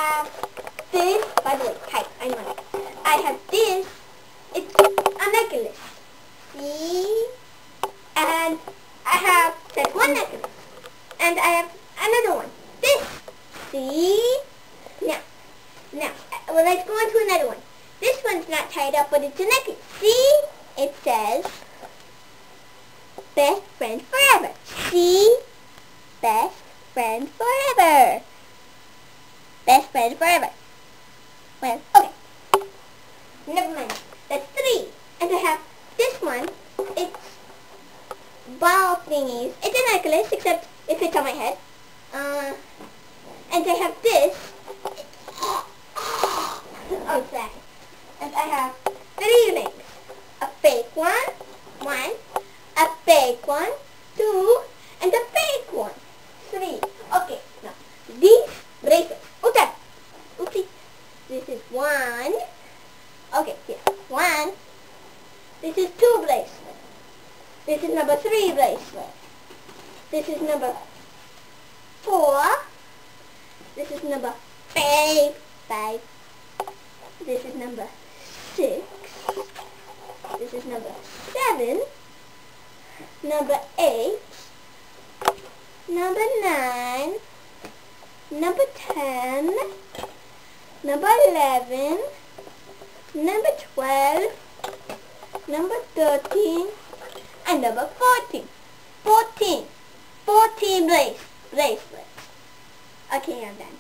have this, by the way, hi, I know it. I have this, it's a necklace. See? And I have that one necklace. And I have another one. This. See? Now, well, let's go on to another one. This one's not tied up, but it's a necklace. See? It says, best friend forever. See? Best friend forever. Best friend forever. Well, okay. Never mind. That's 3. And I have this one. It's ball thingies. It's a necklace, except it fits on my head. And I have this. Oh, sorry. And I have 3 rings. A fake one, a fake one, 2, and a fake one, 3. Okay, now, these bracelets. Okay. Oopsie. This is 1. Okay, here. 1. This is 2 bracelets. This is number 3 bracelet. This is number 4. This is number 5. This is number 6. This is number 7. Number 8. Number 9. Number 10. Number 11. Number 12. Number 13. And number 14. 14 bracelets. Okay, I'm done.